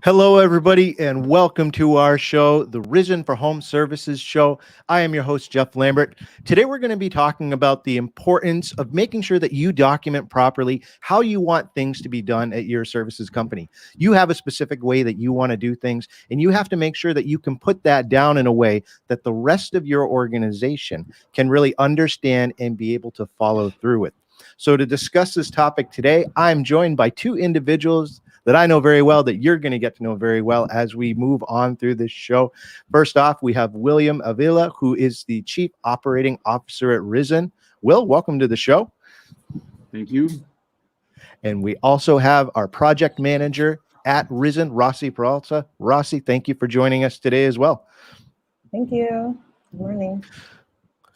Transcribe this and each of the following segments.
Hello, everybody, and welcome to our show, the Risen for Home Services show. I am your host, Jeff Lambert. Today, we're going to be talking about the importance of making sure that you document properly how you want things to be done at your services company. You have a specific way that you want to do things, and you have to make sure that you can put that down in a way that the rest of your organization can really understand and be able to follow through with. So, to discuss this topic today, I'm joined by two individuals that I know very well, that you're going to get to know very well as we move on through this show. First off, we have William Avila, who is the Chief Operating Officer at Risen. Will, welcome to the show. Thank you. And we also have our project manager at Risen, Rossie Peralta. Rossie, thank you for joining us today as well. Thank you. Good morning.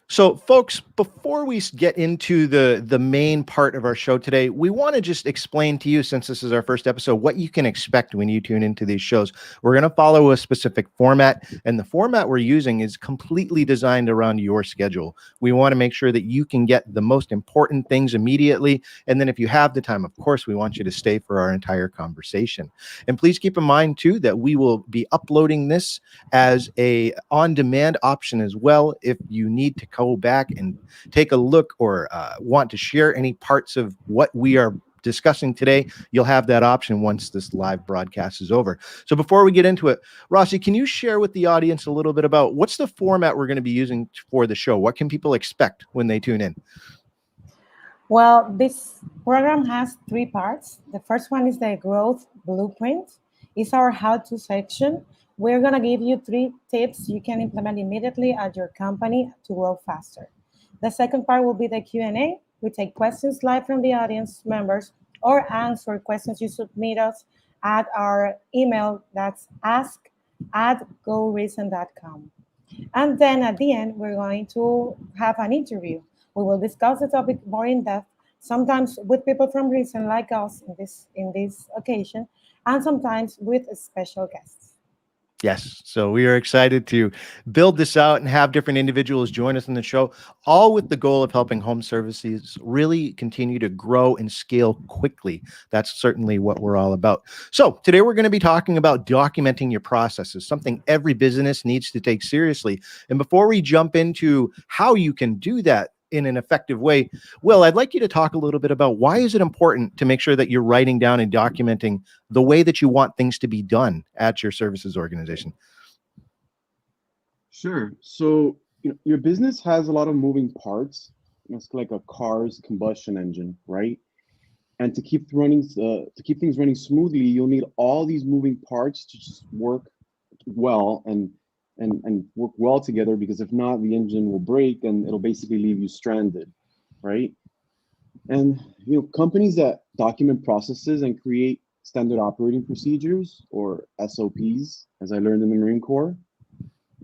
So, folks, before we get into the main part of our show today, we want to just explain to you, since this is our first episode, what you can expect when you tune into these shows. We're going to follow a specific format, and the format we're using is completely designed around your schedule. We want to make sure that you can get the most important things immediately, and then if you have the time, of course, we want you to stay for our entire conversation. And please keep in mind, too, that we will be uploading this as a on-demand option as well. If you need to go back and take a look or want to share any parts of what we are discussing today, you'll have that option once this live broadcast is over. So before we get into it, Rossie, can you share with the audience a little bit about what's the format we're going to be using for the show? What can people expect when they tune in? Well, this program has three parts. The first one is the growth blueprint. It's our how-to section. We're going to give you 3 tips you can implement immediately at your company to grow faster. The second part will be the Q&A. We take questions live from the audience members or answer questions you submit us at our email. That's ask@goreason.com. And then at the end, we're going to have an interview. We will discuss the topic more in depth, sometimes with people from Reason like us in this occasion, and sometimes with special guests. Yes. So we are excited to build this out and have different individuals join us in the show, all with the goal of helping home services really continue to grow and scale quickly. That's certainly what we're all about. So today we're going to be talking about documenting your processes, something every business needs to take seriously. And before we jump into how you can do that in an effective way, Will, I'd like you to talk a little bit about why is it important to make sure that you're writing down and documenting the way that you want things to be done at your services organization. Sure. So, your business has a lot of moving parts. It's like a car's combustion engine, right? And to keep things running smoothly, you'll need all these moving parts to just work well and work well together. Because if not, the engine will break and it'll basically leave you stranded, right? And companies that document processes and create standard operating procedures, or SOPs, as I learned in the Marine Corps,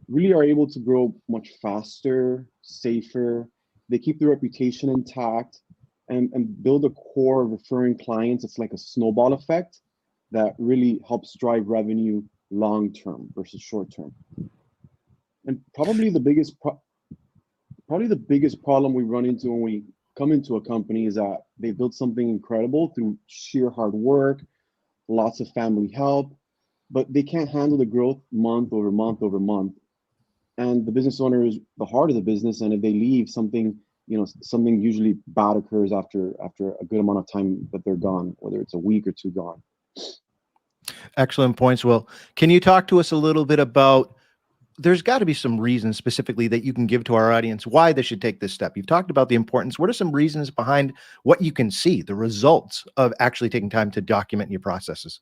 really are able to grow much faster, safer. They keep their reputation intact and build a core of referring clients. It's like a snowball effect that really helps drive revenue long term versus short term. And probably the biggest problem we run into when we come into a company is that they built something incredible through sheer hard work, lots of family help, but they can't handle the growth month over month over month. And the business owner is the heart of the business, and if they leave, something usually bad occurs after a good amount of time that they're gone, whether it's a week or two gone. Excellent points, Will. Can you talk to us a little bit about, there's got to be some reasons specifically that you can give to our audience why they should take this step. You've talked about the importance. What are some reasons behind what you can see, the results of actually taking time to document your processes?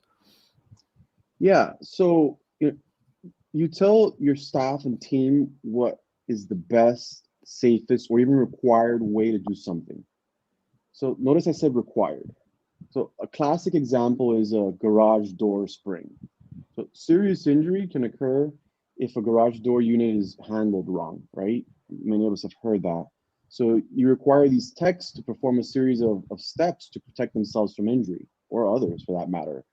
Yeah. So you tell your staff and team what is the best, safest, or even required way to do something. So notice I said required. So a classic example is a garage door spring. So serious injury can occur if a garage door unit is handled wrong, right? Many of us have heard that. So you require these techs to perform a series of steps to protect themselves from injury, or others for that matter.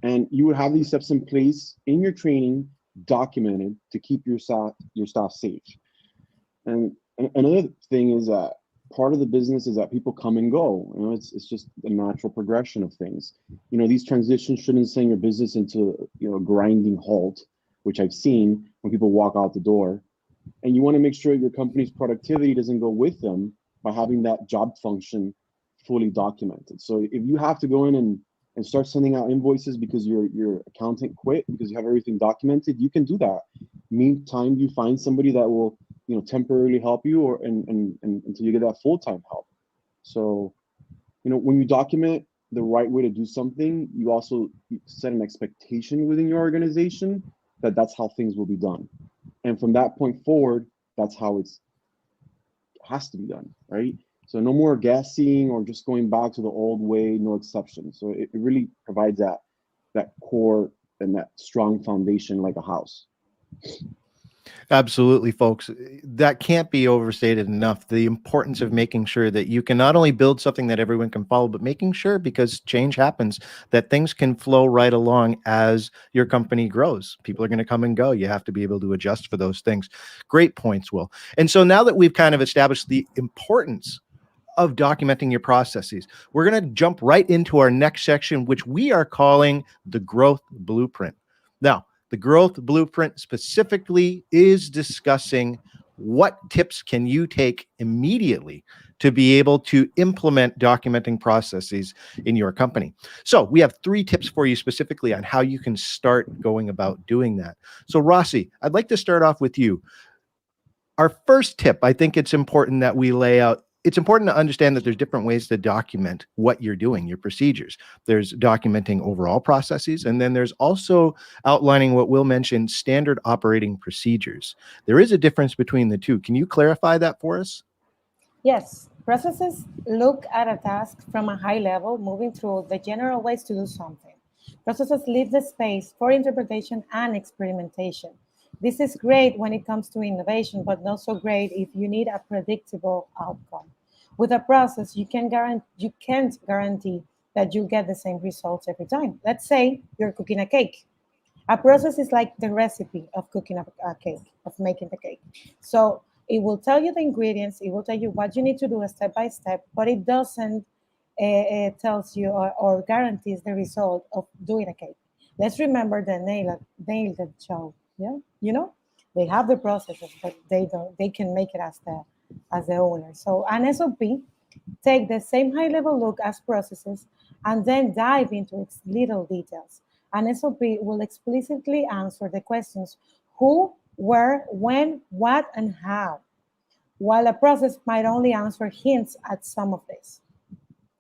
And you would have these steps in place in your training, documented, to keep your staff safe. And another thing is that part of the business is that people come and go. You know, it's just the natural progression of things. You know, these transitions shouldn't send your business into, you know, a grinding halt, which I've seen when people walk out the door. And you want to make sure your company's productivity doesn't go with them by having that job function fully documented. So if you have to go in and start sending out invoices because your accountant quit because you have everything documented, you can do that. Meantime, you find somebody that will, you know, temporarily help you, or and until you get that full-time help. So, you know, when you document the right way to do something, you also set an expectation within your organization that that's how things will be done. And from that point forward, that's how it has to be done, right? So no more guessing or just going back to the old way, no exception. So it really provides that core and that strong foundation like a house. Absolutely, folks. That can't be overstated enough. The importance of making sure that you can not only build something that everyone can follow, but making sure, because change happens, that things can flow right along as your company grows. People are going to come and go. You have to be able to adjust for those things. Great points, Will. And so now that we've kind of established the importance of documenting your processes, we're going to jump right into our next section, which we are calling the growth blueprint. Now, the growth blueprint specifically is discussing what tips can you take immediately to be able to implement documenting processes in your company. So we have 3 tips for you specifically on how you can start going about doing that. So Rossie, I'd like to start off with you. Our first tip, I think it's important that we lay out. It's important to understand that there's different ways to document what you're doing, your procedures. There's documenting overall processes, and then there's also outlining what Will mentioned, standard operating procedures. There is a difference between the two. Can you clarify that for us? Yes, processes look at a task from a high level, moving through the general ways to do something. Processes leave the space for interpretation and experimentation. This is great when it comes to innovation, but not so great if you need a predictable outcome. With a process, you can't guarantee that you get the same results every time. Let's say you're cooking a cake. A process is like the recipe of cooking a cake, of making the cake. So it will tell you the ingredients, it will tell you what you need to do step by step, but it doesn't tells you or guarantees the result of doing a cake. Let's remember the nail that show. Yeah, you know, they have the processes, but they don't. They can make it as the owner. So an SOP take the same high level look as processes and then dive into its little details. An SOP will explicitly answer the questions who, where, when, what, and how, while a process might only answer hints at some of this.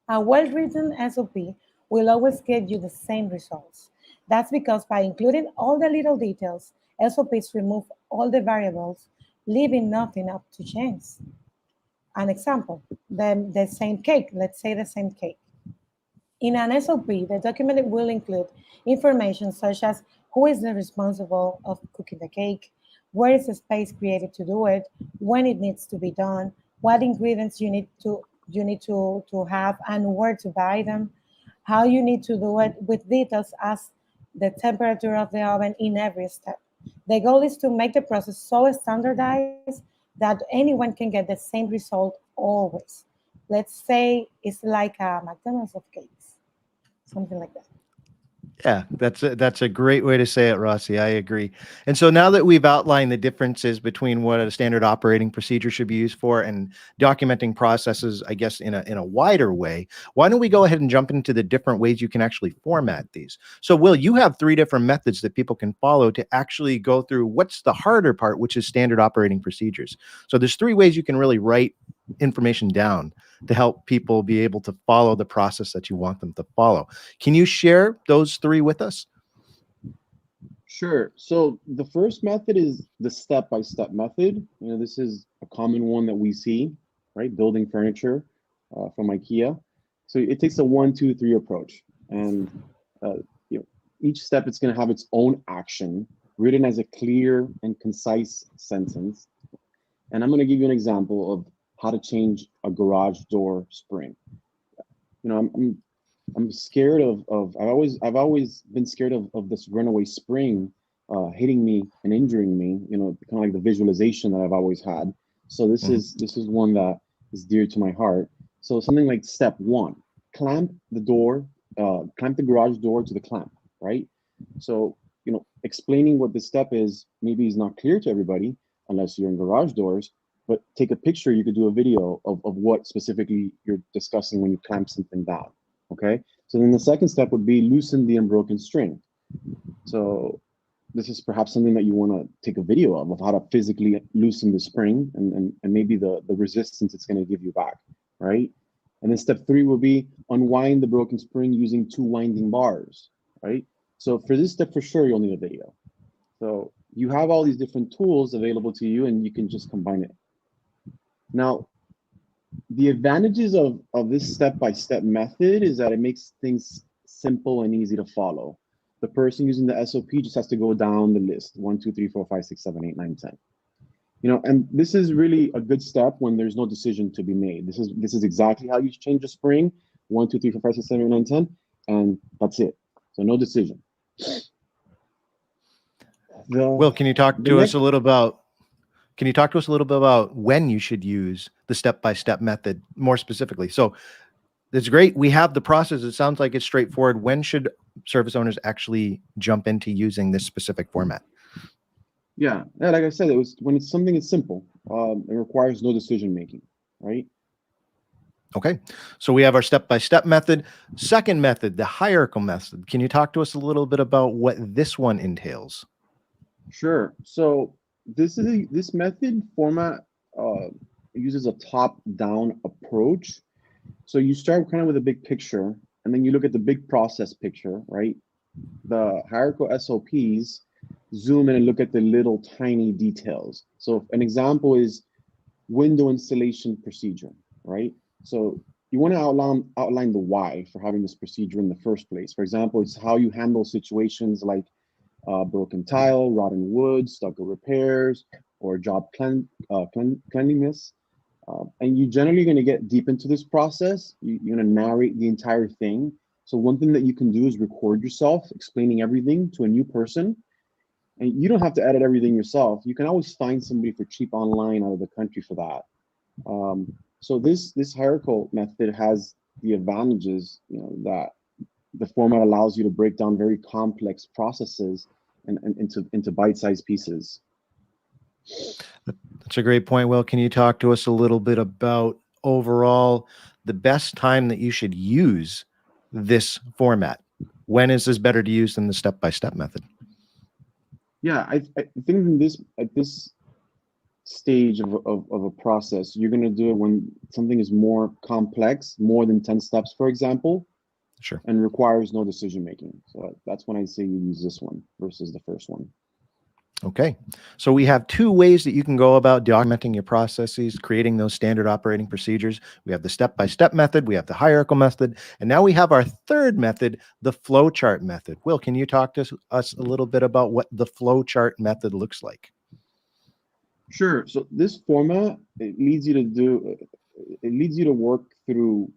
A well-written SOP will always get you the same results. That's because by including all the little details, SOPs remove all the variables, leaving nothing up to chance. An example, the same cake, let's say the same cake. In an SOP, the document will include information such as who is the responsible of cooking the cake, where is the space created to do it, when it needs to be done, what ingredients you need to have and where to buy them, how you need to do it with details as the temperature of the oven in every step. The goal is to make the process so standardized that anyone can get the same result always. Let's say it's like a McDonald's of cakes, something like that. Yeah, that's a great way to say it, Rossi. I agree. And so now that we've outlined the differences between what a standard operating procedure should be used for and documenting processes, I guess in a wider way, why don't we go ahead and jump into the different ways you can actually format these? So, Will, you have 3 different methods that people can follow to actually go through what's the harder part, which is standard operating procedures. So there's 3 ways you can really write information down to help people be able to follow the process that you want them to follow. Can you share those 3 with us? Sure. So the first method is the step-by-step method. You know, this is a common one that we see, right? Building furniture from IKEA. So it takes a 1, 2, 3 approach, and you know, each step it's going to have its own action written as a clear and concise sentence. And I'm going to give you an example of how to change a garage door spring. You know, I'm scared of I've always been scared of this runaway spring hitting me and injuring me. You know, kind of like the visualization that I've always had. So this is one that is dear to my heart. So something like step 1, clamp the door, clamp the garage door to the clamp, right? So, explaining what the step is maybe is not clear to everybody unless you're in garage doors, but take a picture, you could do a video of what specifically you're discussing when you clamp something down, okay? So then the second step would be loosen the unbroken string. So this is perhaps something that you want to take a video of how to physically loosen the spring and maybe the resistance it's going to give you back, right? And then step 3 will be unwind the broken spring using 2 winding bars, right? So for this step, for sure, you'll need a video. So you have all these different tools available to you and you can just combine it. Now, the advantages of this step-by-step method is that it makes things simple and easy to follow. The person using the SOP just has to go down the list, 1, 2, 3, 4, 5, 6, 7, 8, 9, 10. And this is really a good step when there's no decision to be made. This is exactly how you change the spring, 1, 2, 3, 4, 5, 6, 7, 8, 9, 10, and that's it. So no decision. Will, can you talk to us a little about when you should use the step-by-step method more specifically? So it's great. We have the process. It sounds like it's straightforward. When should service owners actually jump into using this specific format? Yeah, like I said, when it's something that's simple, it requires no decision making, right? Okay, so we have our step-by-step method. Second method, the hierarchical method. Can you talk to us a little bit about what this one entails? Sure. So this method format uses a top-down approach. So you start kind of with a big picture, and then you look at the big process picture, right? The hierarchical SOPs zoom in and look at the little tiny details. So an example is window installation procedure, right? So you want to outline the why for having this procedure in the first place. For example, it's how you handle situations like broken tile, rotten wood, stucco repairs, or job cleanliness. And you're generally going to get deep into this process. You're going to narrate the entire thing. So one thing that you can do is record yourself explaining everything to a new person. And you don't have to edit everything yourself. You can always find somebody for cheap online out of the country for that. So this hierarchical method has the advantages, that the format allows you to break down very complex processes and into bite-sized pieces. That's a great point, Will. Can you talk to us a little bit about overall the best time that you should use this format? When is this better to use than the step-by-step method? Yeah, I think at this stage of a process, you're going to do it when something is more complex, more than 10 steps, for example. Sure. And requires no decision making. So that's when I say you use this one versus the first one. Okay, so we have 2 ways that you can go about documenting your processes, creating those standard operating procedures. We have the step-by-step method, we have the hierarchical method, and now we have our third method, the flowchart method. Will, can you talk to us a little bit about what the flowchart method looks like? Sure. So this format, it leads you to work through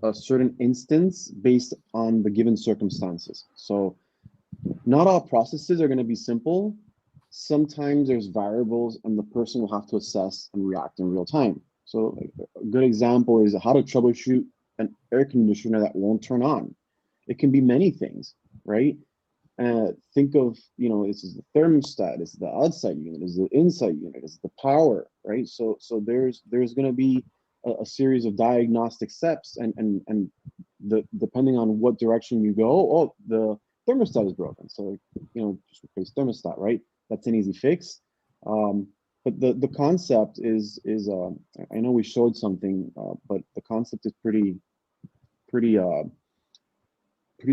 a certain instance based on the given circumstances. So not all processes are going to be simple. Sometimes there's variables and the person will have to assess and react in real time. So a good example is how to troubleshoot an air conditioner that won't turn on. It can be many things, right? Think of, this is the thermostat, this is the outside unit, this is the inside unit, this is the power, right? So there's going to be a series of diagnostic steps, and depending on what direction you go, the thermostat is broken, so just replace thermostat, right? That's an easy fix. But the concept is I know we showed something, but the concept is pretty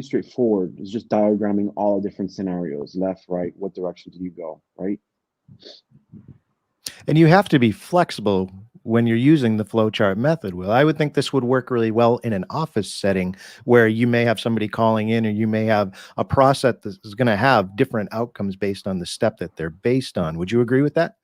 straightforward. It's just diagramming all the different scenarios, left, right, what direction do you go, right? And you have to be flexible when you're using the flowchart method. Well, I would think this would work really well in an office setting where you may have somebody calling in, or you may have a process that is going to have different outcomes based on the step that they're based on. Would you agree with that?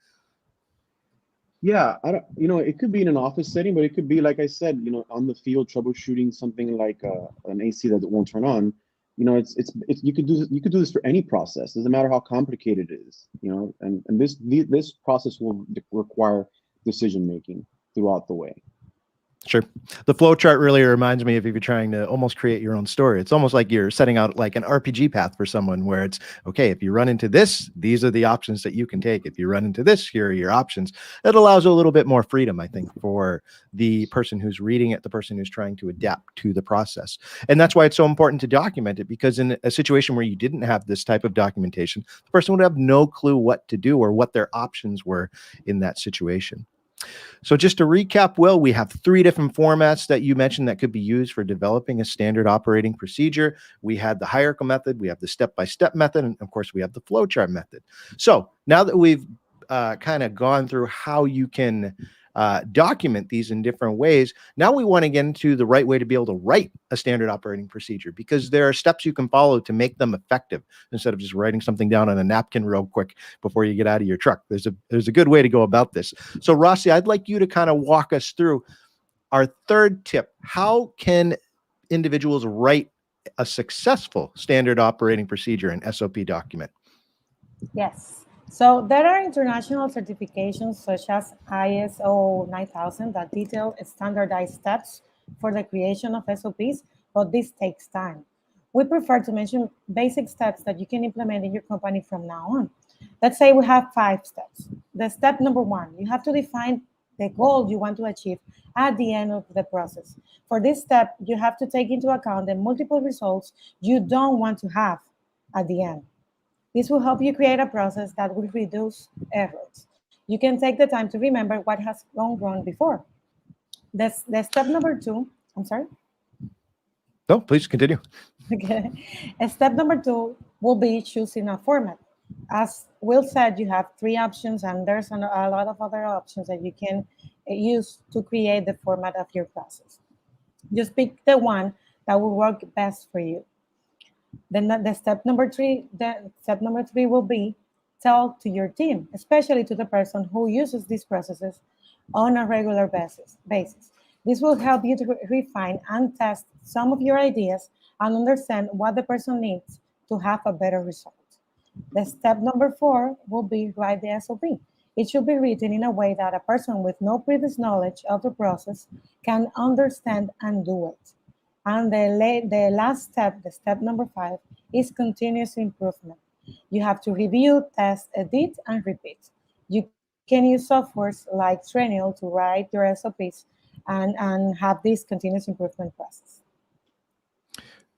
Yeah, I don't, it could be in an office setting, but it could be, like I said, on the field troubleshooting something like an AC that won't turn on. It's you could do this for any process. Doesn't matter how complicated it is, and this process will require decision making throughout the way. Sure. The flow chart really reminds me of if you're trying to almost create your own story. It's almost like you're setting out like an RPG path for someone where it's, okay, if you run into this, these are the options that you can take. If you run into this, here are your options. It allows a little bit more freedom, I think, for the person who's reading it, the person who's trying to adapt to the process. And that's why it's so important to document it, because in a situation where you didn't have this type of documentation, the person would have no clue what to do or what their options were in that situation. So just to recap, Will, we have 3 different formats that you mentioned that could be used for developing a standard operating procedure. We had the hierarchical method, we have the step-by-step method, and of course we have the flowchart method. So now that we've kind of gone through how you can document these in different ways, now we want to get into the right way to be able to write a standard operating procedure, because there are steps you can follow to make them effective instead of just writing something down on a napkin real quick before you get out of your truck. There's a good way to go about this. So Rossie, I'd like you to kind of walk us through our third tip. How can individuals write a successful standard operating procedure and SOP document? Yes. So there are international certifications such as ISO 9000 that detail standardized steps for the creation of SOPs, but this takes time. We prefer to mention basic steps that you can implement in your company from now on. Let's say we have 5 steps. The step number 1, you have to define the goal you want to achieve at the end of the process. For this step, you have to take into account the multiple results you don't want to have at the end. This will help you create a process that will reduce errors. You can take the time to remember what has gone wrong before. The step number 2, I'm sorry? No, please continue. Okay. Step number 2 will be choosing a format. As Will said, you have 3 options, and there's a lot of other options that you can use to create the format of your process. Just pick the one that will work best for you. Then the step number three will be talk to your team, especially to the person who uses these processes on a regular basis. This will help you to refine and test some of your ideas and understand what the person needs to have a better result. The step number 4 will be write the SOP. It should be written in a way that a person with no previous knowledge of the process can understand and do it. And the last step, the step number 5, is continuous improvement. You have to review, test, edit, and repeat. You can use softwares like Trenial to write your SOPs and have this continuous improvement process.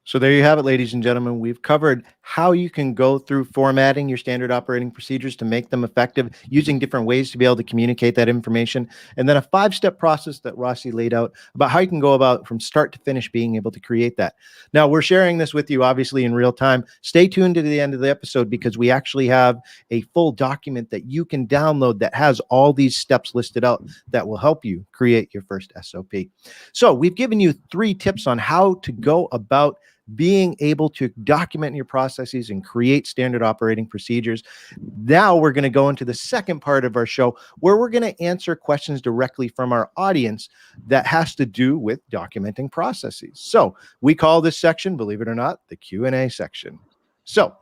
So there you have it, ladies and gentlemen. We've covered how you can go through formatting your standard operating procedures to make them effective, using different ways to be able to communicate that information, and then a 5-step process that Rossie laid out about how you can go about from start to finish being able to create that. Now, we're sharing this with you, obviously, in real time. Stay tuned to the end of the episode, because we actually have a full document that you can download that has all these steps listed out that will help you create your first SOP. So we've given you 3 tips on how to go about being able to document your processes and create standard operating procedures. Now we're going to go into the second part of our show, where we're going to answer questions directly from our audience that has to do with documenting processes. So we call this section, believe it or not, the Q&A section. So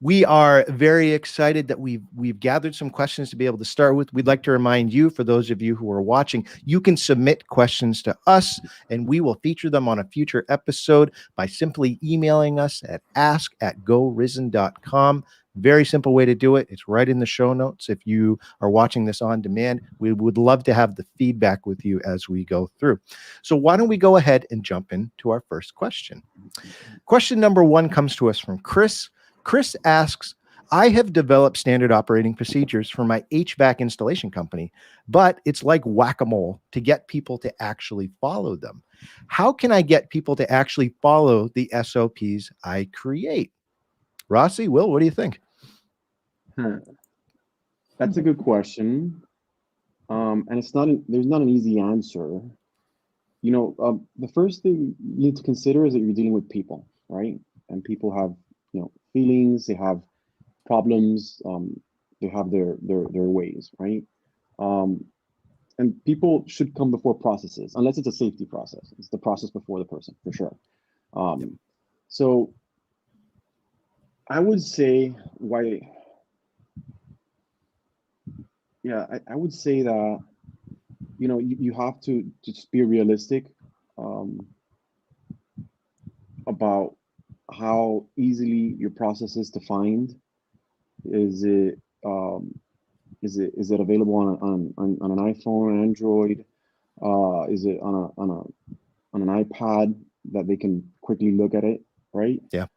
we are very excited that we've gathered some questions to be able to start with. We'd like to remind you, for those of you who are watching, you can submit questions to us, and we will feature them on a future episode by simply emailing us at ask@gorisen.com. Very simple way to do it. It's right in the show notes. If you are watching this on demand, we would love to have the feedback with you as we go through. So why don't we go ahead and jump into our first question. Question number 1 comes to us from Chris. Chris asks, I have developed standard operating procedures for my HVAC installation company, but it's like whack-a-mole to get people to actually follow them. How can I get people to actually follow the SOPs I create? Rossie, Will, what do you think? That's a good question. And there's not an easy answer. The first thing you need to consider is that you're dealing with people, right? And people have, feelings, they have problems, they have their ways, right? And people should come before processes, unless it's a safety process. It's the process before the person, for sure. So I would say Yeah, I would say that, you have to just be realistic um, about how easily your process is to find. Is it is it available on an iPhone, an Android? Is it on an iPad that they can quickly look at it, right? Yeah.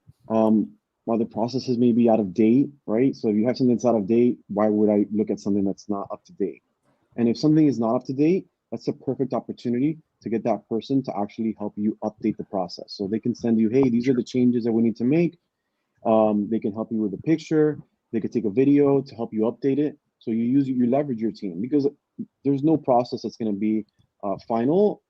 While the processes may be out of date, right? So if you have something that's out of date, why would I look at something that's not up to date? And if something is not up to date, that's a perfect opportunity to get that person to actually help you update the process. So they can send you, hey, these are the changes that we need to make. They can help you with a picture. They could take a video to help you update it. So you leverage your team, because there's no process that's going to be final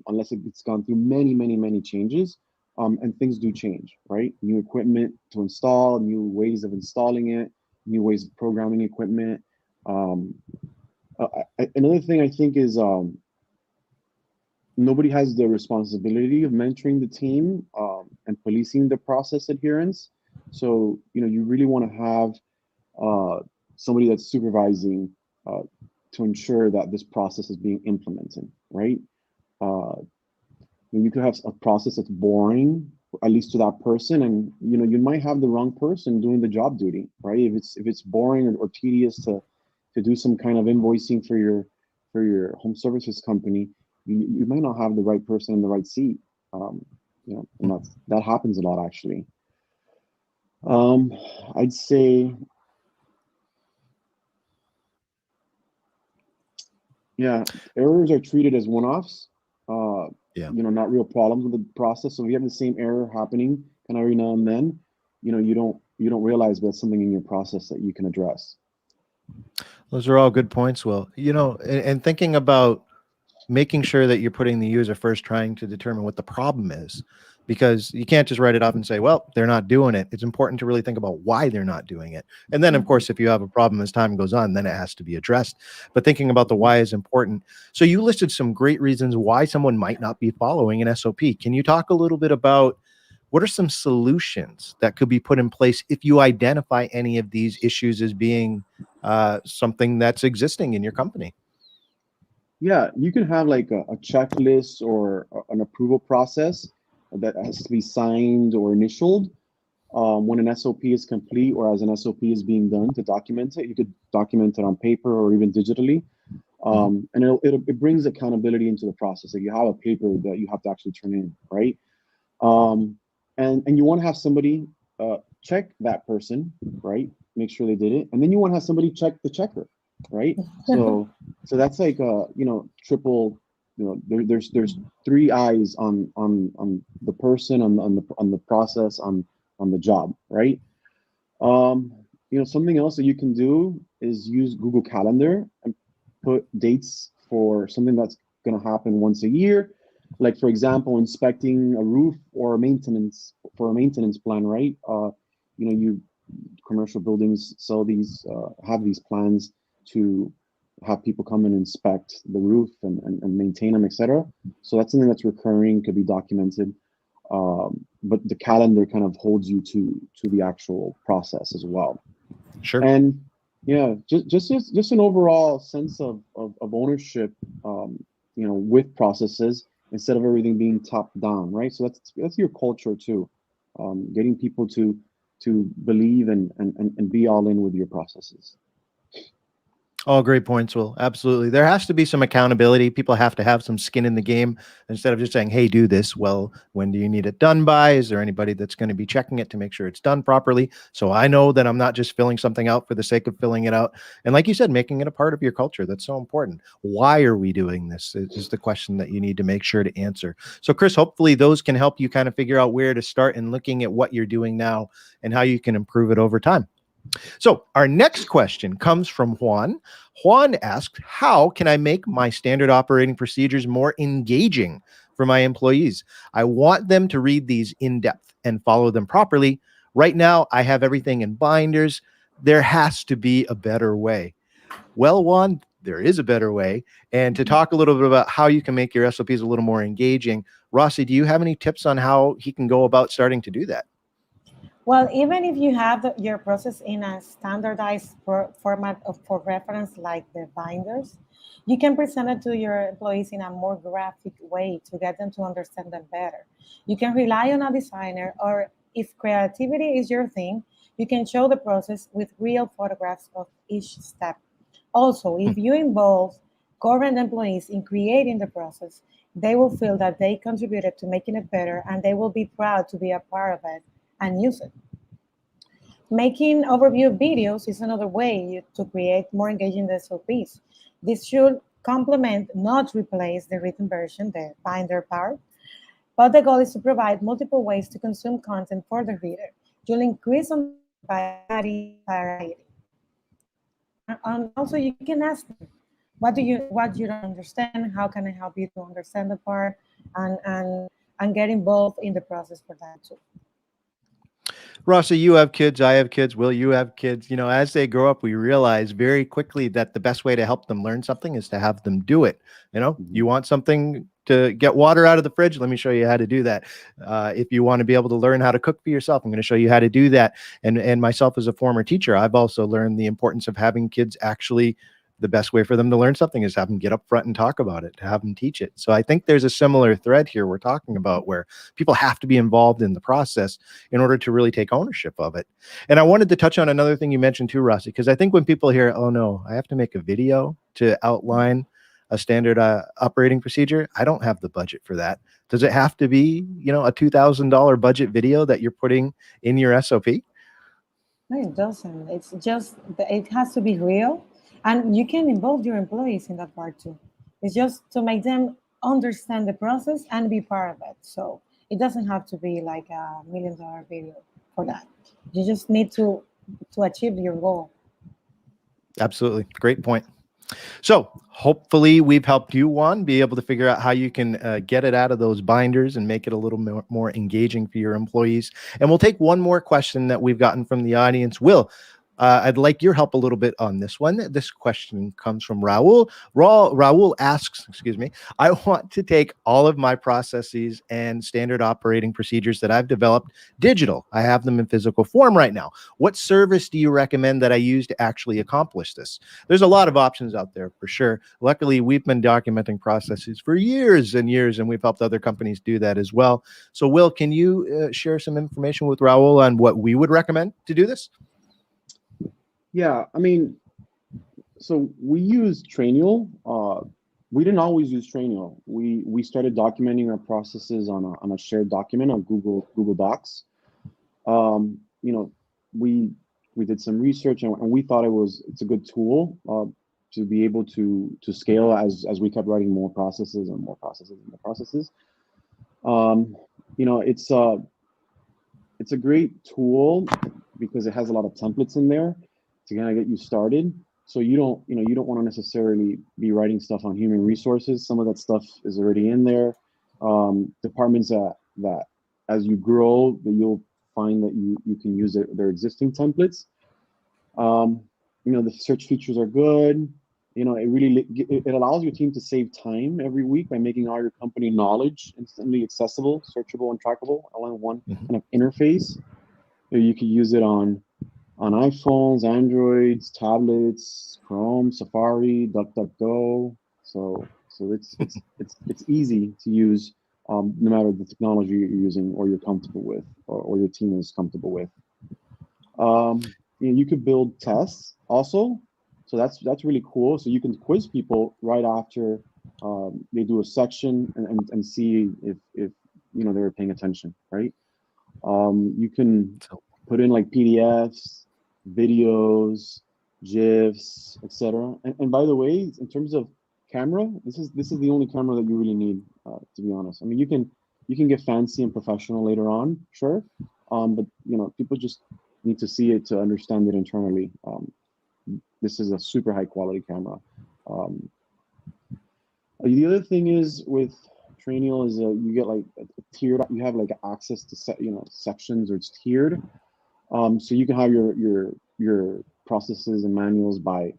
unless it's gone through many changes. And things do change, right? New equipment to install, new ways of installing it, new ways of programming equipment. Um, Another thing I think is nobody has the responsibility of mentoring the team and policing the process adherence. So, you really want to have somebody that's supervising to ensure that this process is being implemented, right? Uh, you could have a process that's boring, at least to that person, and you might have the wrong person doing the job duty, right? If it's boring or tedious to do some kind of invoicing for your home services company, you might not have the right person in the right seat. And that happens a lot, actually. I'd say, yeah, errors are treated as one-offs. Yeah. Not real problems with the process. So if you have the same error happening kind of every now and then, you don't realize that's something in your process that you can address. Those are all good points. Well, and thinking about making sure that you're putting the user first, trying to determine what the problem is, because you can't just write it off and say, well, they're not doing it. It's important to really think about why they're not doing it. And then, of course, if you have a problem as time goes on, then it has to be addressed. But thinking about the why is important. So you listed some great reasons why someone might not be following an SOP. Can you talk a little bit about what are some solutions that could be put in place if you identify any of these issues as being something that's existing in your company? Yeah, you can have like a checklist or an approval process that has to be signed or initialed when an SOP is complete, or as an SOP is being done, to document it. You could document it on paper or even digitally. And it brings accountability into the process. Like, you have a paper that you have to actually turn in, right? And you want to have somebody check that person, right? Make sure they did it, and then you want to have somebody check the checker, right? So that's like triple. There's three eyes on the person, on the process, on the job, right? Something else that you can do is use Google Calendar and put dates for something that's going to happen once a year. Like, for example, inspecting a roof or maintenance for a maintenance plan, right? You commercial buildings have these plans to have people come and inspect the roof and maintain them, etc. So that's something that's recurring, could be documented. But the calendar kind of holds you to the actual process as well. Sure. And yeah, just an overall sense of ownership, with processes, instead of everything being top down, right? So that's your culture too, getting people to believe and be all in with your processes. All great points. Well, absolutely. There has to be some accountability. People have to have some skin in the game instead of just saying, hey, do this. Well, when do you need it done by? Is there anybody that's going to be checking it to make sure it's done properly? So I know that I'm not just filling something out for the sake of filling it out. And like you said, making it a part of your culture. That's so important. Why are we doing this is the question that you need to make sure to answer. So Chris, hopefully those can help you kind of figure out where to start in looking at what you're doing now and how you can improve it over time. So our next question comes from Juan. Juan asked, how can I make my standard operating procedures more engaging for my employees? I want them to read these in depth and follow them properly. Right now, I have everything in binders. There has to be a better way. Well, Juan, there is a better way. And to talk a little bit about how you can make your SOPs a little more engaging, Rossie, do you have any tips on how he can go about starting to do that? Well, even if you have your process in a standardized format for reference, like the binders, you can present it to your employees in a more graphic way to get them to understand them better. You can rely on a designer, or if creativity is your thing, you can show the process with real photographs of each step. Also, if you involve current employees in creating the process, they will feel that they contributed to making it better, and they will be proud to be a part of it and use it. Making overview videos is another way to create more engaging SOPs. This should complement, not replace, the written version, the binder part, but the goal is to provide multiple ways to consume content for the reader. You'll increase understanding by adding variety. And also you can ask them, what you don't understand, how can I help you to understand the part, and get involved in the process for that too. Rossie, you have kids, I have kids, Will, you have kids. You know, as they grow up, we realize very quickly that the best way to help them learn something is to have them do it. You know, you want something to get water out of the fridge, let me show you how to do that. If you want to be able to learn how to cook for yourself, I'm going to show you how to do that. And myself, as a former teacher, I've also learned the importance of having kids actually, the best way for them to learn something is have them get up front and talk about it, to have them teach it. So I think there's a similar thread here we're talking about, where people have to be involved in the process in order to really take ownership of it. And I wanted to touch on another thing you mentioned too, Rossie, because I think when people hear, oh no, I have to make a video to outline a standard operating procedure, I don't have the budget for that. Does it have to be, you know, a $2,000 budget video that you're putting in your SOP? No, it doesn't. It's just it has to be real, and you can involve your employees in that part too. It's just to make them understand the process and be part of it. So it doesn't have to be like a $1 million video for that. You just need to achieve your goal. Absolutely. Great point. So hopefully we've helped you, Juan, be able to figure out how you can get it out of those binders and make it a little more engaging for your employees. And we'll take one more question that we've gotten from the audience. Will, I'd like your help a little bit on this one. This question comes from Raul. Raul asks, excuse me, I want to take all of my processes and standard operating procedures that I've developed digital. I have them in physical form right now. What service do you recommend that I use to actually accomplish this? There's a lot of options out there for sure. Luckily, we've been documenting processes for years and years, and we've helped other companies do that as well. So Will, can you share some information with Raul on what we would recommend to do this? Yeah, I mean, so we use Trainial. We didn't always use Trainial. We started documenting our processes on a shared document on Google Docs. You know, we did some research, and we thought it's a good tool to be able to scale as we kept writing more processes and more processes and more processes. You know, it's a great tool because it has a lot of templates in there to kind of get you started. So you don't want to necessarily be writing stuff on human resources. Some of that stuff is already in there. Departments that as you grow, that you'll find that you can use their existing templates. You know, the search features are good. You know, it allows your team to save time every week by making all your company knowledge instantly accessible, searchable, and trackable all in one kind of interface. You can use it on iPhones, Androids, tablets, Chrome, Safari, DuckDuckGo. So it's easy to use, no matter the technology you're using or you're comfortable with, or your team is comfortable with. You could build tests also, so that's really cool. So you can quiz people right after they do a section and see if you know they were paying attention, right? You can put in like PDFs, videos, GIFs, etc. And by the way, in terms of camera, this is the only camera that you really need, to be honest. I mean, you can get fancy and professional later on, sure, but you know, people just need to see it to understand it internally. This is a super high quality camera. The other thing is with Trainial is you get like a tiered. You have like access to sections, or it's tiered. So you can have your processes and manuals by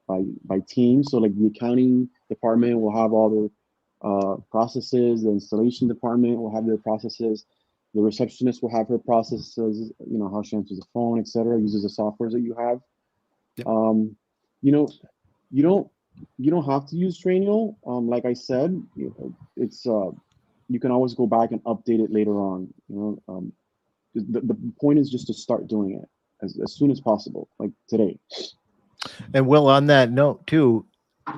team. So like the accounting department will have all their processes. The installation department will have their processes. The receptionist will have her processes, how she answers the phone, etc. Uses the softwares that you have. Yep. You know, you don't you don't have to use Tranial. Like I said, it's you can always go back and update it later on. The point is just to start doing it as soon as possible, like today. And Will, on that note too,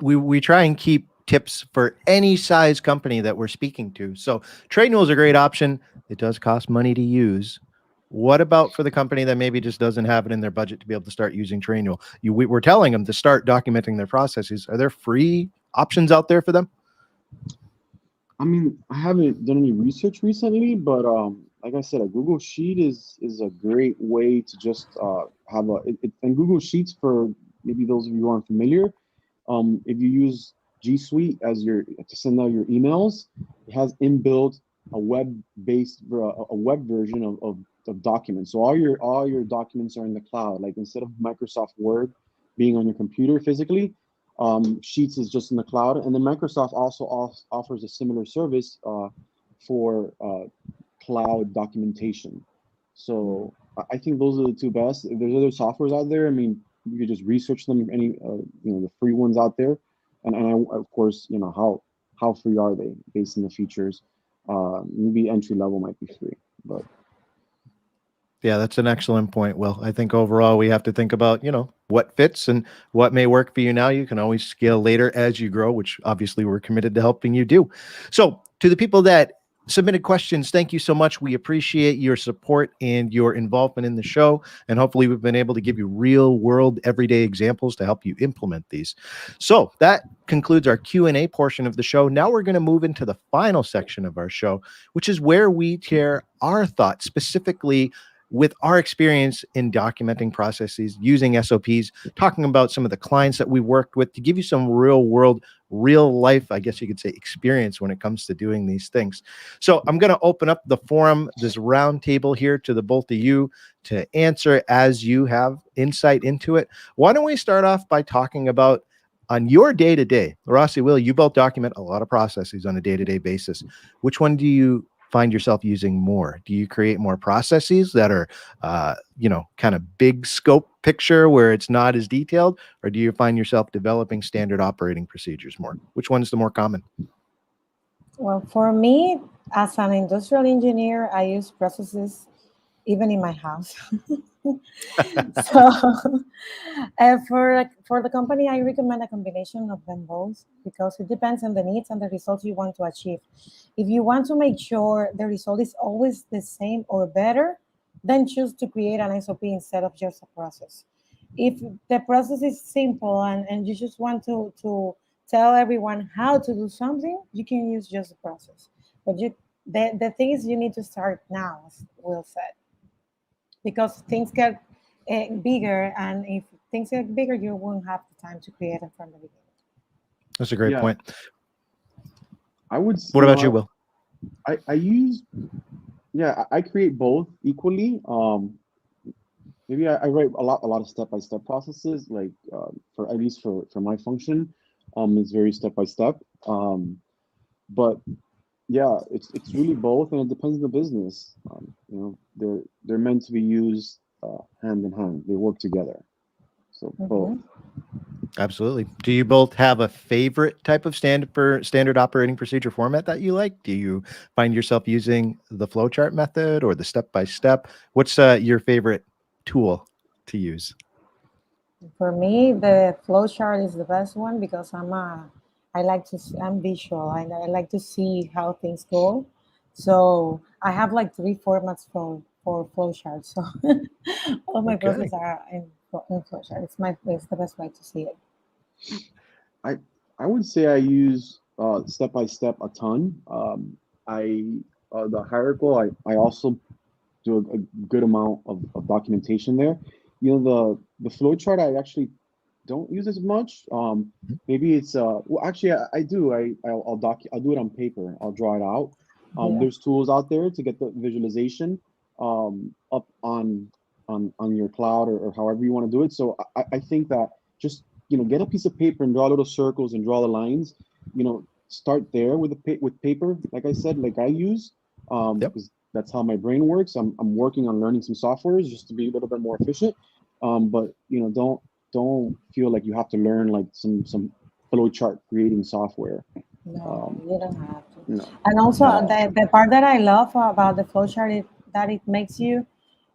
we try and keep tips for any size company that we're speaking to. So Trade is a great option. It does cost money to use. What about for the company that maybe just doesn't have it in their budget to be able to start using Trainual? We're telling them to start documenting their processes. Are there free options out there for them? I mean, I haven't done any research recently, but like I said, a Google Sheet is a great way to just have and Google Sheets, for maybe those of you who aren't familiar, if you use G Suite as to send out your emails, it has inbuilt a web-based a web version of documents. So all your documents are in the cloud. Like, instead of Microsoft Word being on your computer physically, Sheets is just in the cloud. And then Microsoft also offers a similar service for cloud documentation. So I think those are the two best. If there's other softwares out there, I mean, you could just research them. Any the free ones out there, and of course, how free are they based on the features? Maybe entry level might be free, but yeah, that's an excellent point. Well, I think overall we have to think about, what fits and what may work for you now. You can always scale later as you grow, which obviously we're committed to helping you do. So to the people that submitted questions, thank you so much. We appreciate your support and your involvement in the show. And hopefully we've been able to give you real world everyday examples to help you implement these. So that concludes our Q&A portion of the show. Now we're going to move into the final section of our show, which is where we share our thoughts specifically with our experience in documenting processes, using SOPs, talking about some of the clients that we worked with to give you some real world, real life, I guess you could say, experience when it comes to doing these things. So I'm going to open up the forum, this round table here, to the both of you to answer as you have insight into it. Why don't we start off by talking about, on your day-to-day, Rossie, Will, you both document a lot of processes on a day-to-day basis. Which one do you find yourself using more? Do you create more processes that are, kind of big scope picture where it's not as detailed, or do you find yourself developing standard operating procedures more? Which one is the more common? Well, for me, as an industrial engineer, I use processes even in my house. So for the company, I recommend a combination of them both, because it depends on the needs and the results you want to achieve. If you want to make sure the result is always the same or better, then choose to create an SOP instead of just a process. If the process is simple and you just want to tell everyone how to do something, you can use just the process. But the thing is, you need to start now, as Will said, because things get bigger, and if things get bigger, you won't have the time to create it from the beginning. That's a great Yeah. point. I would. What about you, Will? I use, I create both equally. Maybe I write a lot of step-by-step processes, like for at least for my function, it's very step-by-step. But yeah, it's really both, and it depends on the business. They're meant to be used hand in hand. They work together. So both. Absolutely. Do you both have a favorite type of standard operating procedure format that you like? Do you find yourself using the flowchart method or the step-by-step? What's your favorite tool to use? For me, the flowchart is the best one, because I'm visual. I like to see how things go. So I have like 3 formats for flowchart. So all my Okay. processes are in flowchart. It's the best way to see it. I would say I use step-by-step a ton. The hierarchical, I also do a good amount of documentation there. The flowchart I actually don't use as much. Maybe it's well, actually I do. I'll do it on paper. I'll draw it out. Yeah. There's tools out there to get the visualization up on your cloud, or however you want to do it. So I think that just get a piece of paper and draw little circles and draw the lines. Start there with paper, like I said, like I use, Yep. because that's how my brain works. I'm working on learning some softwares just to be a little bit more efficient. But don't feel like you have to learn like some flowchart creating software. No, you don't have to. No, And also, at all. the part that I love about the flowchart is that it makes you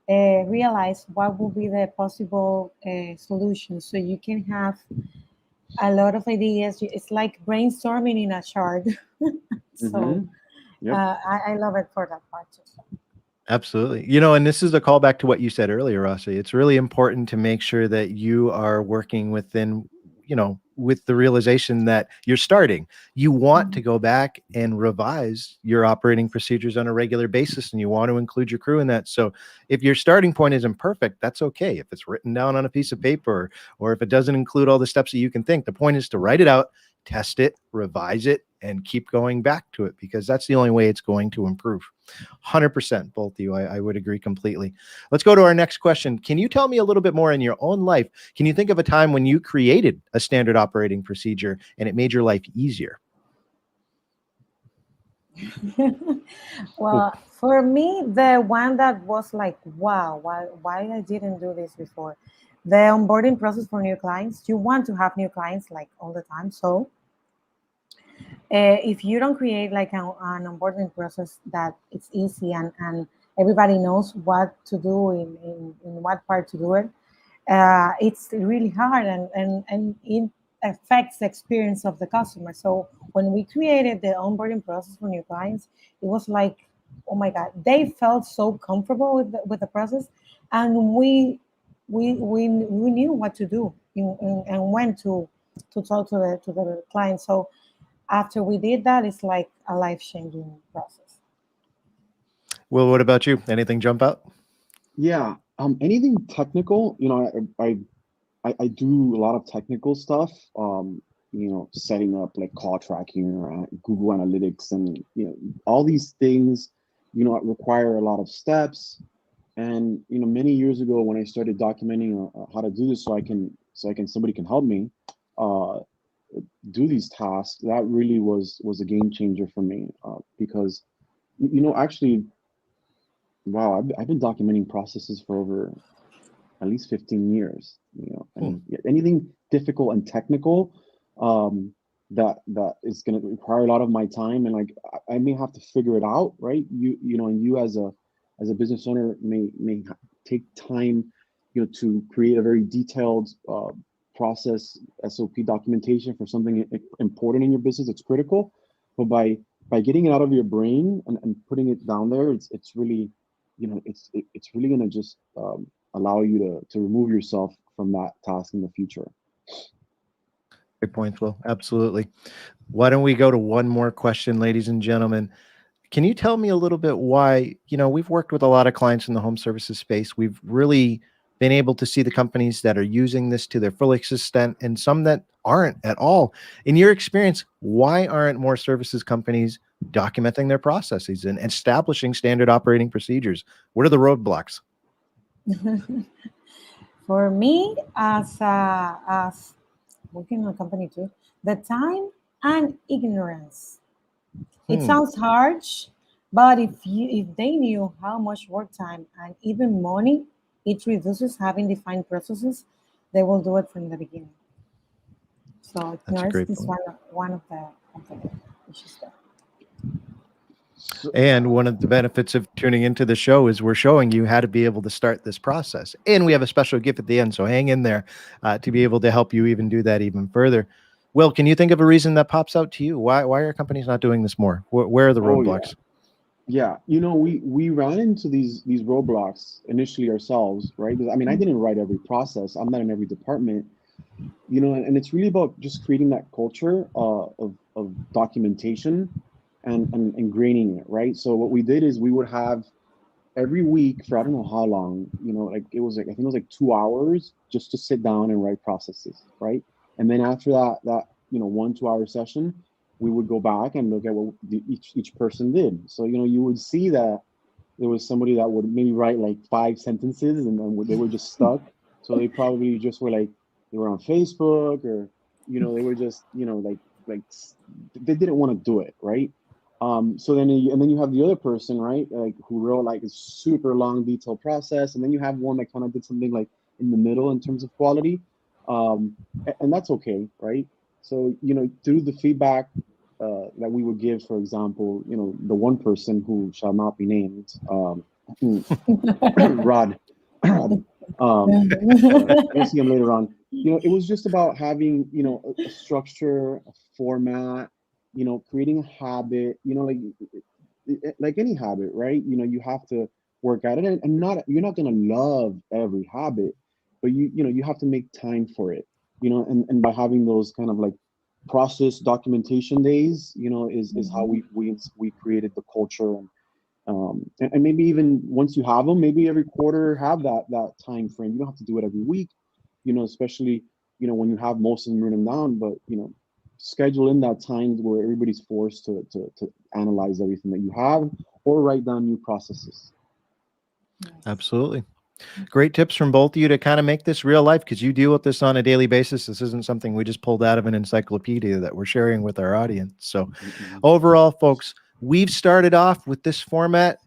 realize what will be the possible solutions. So you can have a lot of ideas. It's like brainstorming in a chart. So Mm-hmm. Yep. I love it for that part too. Absolutely. And this is a callback to what you said earlier, Rossi. It's really important to make sure that you are working within, with the realization that you're starting. You want to go back and revise your operating procedures on a regular basis, and you want to include your crew in that. So if your starting point isn't perfect, that's okay. If it's written down on a piece of paper, or if it doesn't include all the steps that you can think, the point is to write it out, test it, revise it, and keep going back to it, because that's the only way it's going to improve. 100%, both of you. I would agree completely. Let's go to our next question. Can you tell me a little bit more in your own life? Can you think of a time when you created a standard operating procedure and it made your life easier? Well, for me, the one that was like, wow, why I didn't do this before? The onboarding process for new clients. You want to have new clients like all the time. So if you don't create like an onboarding process that it's easy and everybody knows what to do in what part to do it, it's really hard and it affects the experience of the customer. So when we created the onboarding process for new clients, it was like, oh my God, they felt so comfortable with the process, and we knew what to do and when to talk to the client. So after we did that, it's like a life-changing process. Well, what about you? Anything jump out? Yeah. Anything technical, I do a lot of technical stuff. Setting up like call tracking, Google Analytics, and all these things, require a lot of steps. And many years ago, when I started documenting how to do this, somebody can help me do these tasks, that really was a game changer for me, because actually, wow, I've been documenting processes for over at least 15 years, and anything difficult and technical, that is going to require a lot of my time, and like I may have to figure it out, right? And you as a business owner may take time, to create a very detailed process SOP documentation for something important in your business. It's critical, but by getting it out of your brain and putting it down there, it's really, it's really going to just allow you to remove yourself from that task in the future. Great points, Will. Absolutely. Why don't we go to one more question, ladies and gentlemen? Can you tell me a little bit why, we've worked with a lot of clients in the home services space. We've really been able to see the companies that are using this to their full extent and some that aren't at all. In your experience, why aren't more services companies documenting their processes and establishing standard operating procedures? What are the roadblocks? For me, as working in a company too, the time and ignorance. It sounds harsh, but if they knew how much work time and even money it reduces having defined processes, they will do it from the beginning. So That's a ignorance great is point. one of the issues there. And one of the benefits of tuning into the show is we're showing you how to be able to start this process. And we have a special gift at the end, so hang in there to be able to help you even do that even further. Will, can you think of a reason that pops out to you? Why are companies not doing this more? Where are the roadblocks? Yeah, we ran into these roadblocks initially ourselves, right? Because I didn't write every process. I'm not in every department, and it's really about just creating that culture of documentation and ingraining it, right? So what we did is we would have every week for I don't know how long, like it was like I think it was like 2 hours just to sit down and write processes, right? And then after that 1-2 hour session, we would go back and look at what each person did. So you would see that there was somebody that would maybe write like 5 sentences and then they were just stuck. So they probably just were like they were on Facebook, or they were just like they didn't want to do it, right? So then, and then you have the other person, right? Like who wrote like a super long, detailed process, and then you have one that kind of did something like in the middle in terms of quality, and that's okay, right? So through the feedback that we would give, for example, the one person who shall not be named, Rod, you'll see him later on. It was just about having a structure, a format, creating a habit, like any habit, right? You have to work at it, and you're not gonna love every habit, but you have to make time for it, and by having those kind of like process documentation days, is how we created the culture. And maybe even once you have them, maybe every quarter have that time frame. You don't have to do it every week, especially when you have most of them written down, but schedule in that time where everybody's forced to analyze everything that you have or write down new processes. Absolutely. Great tips from both of you to kind of make this real life, because you deal with this on a daily basis. This isn't something we just pulled out of an encyclopedia that we're sharing with our audience. So overall, folks, we've started off with this format.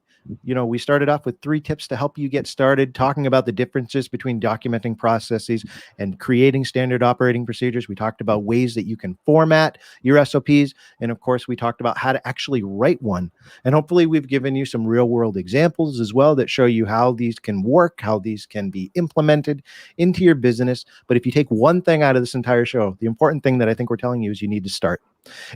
We started off with 3 tips to help you get started, talking about the differences between documenting processes and creating standard operating procedures. We talked about ways that you can format your SOPs. And of course, we talked about how to actually write one. And hopefully we've given you some real world examples as well that show you how these can work, how these can be implemented into your business. But if you take one thing out of this entire show, the important thing that I think we're telling you is you need to start.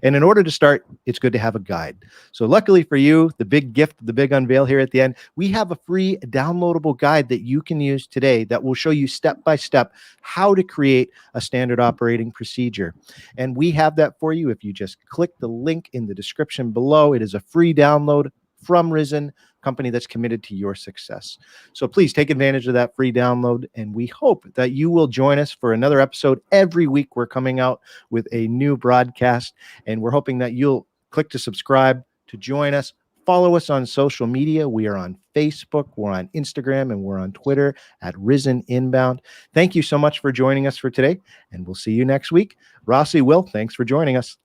And in order to start, it's good to have a guide. So luckily for you, the big gift, the big unveil here at the end, we have a free downloadable guide that you can use today that will show you step by step how to create a standard operating procedure. And we have that for you if you just click the link in the description below. It is a free download from Risen, company that's committed to your success. So please take advantage of that free download, and we hope that you will join us for another episode. Every week we're coming out with a new broadcast, and we're hoping that you'll click to subscribe to join us. Follow us on social media. We are on Facebook, we're on Instagram, and we're on Twitter at Risen Inbound. Thank you so much for joining us for today, and we'll see you next week. Rossie, Will, thanks for joining us.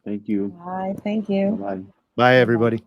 Thank you. Bye. Thank you. Bye. Bye, everybody.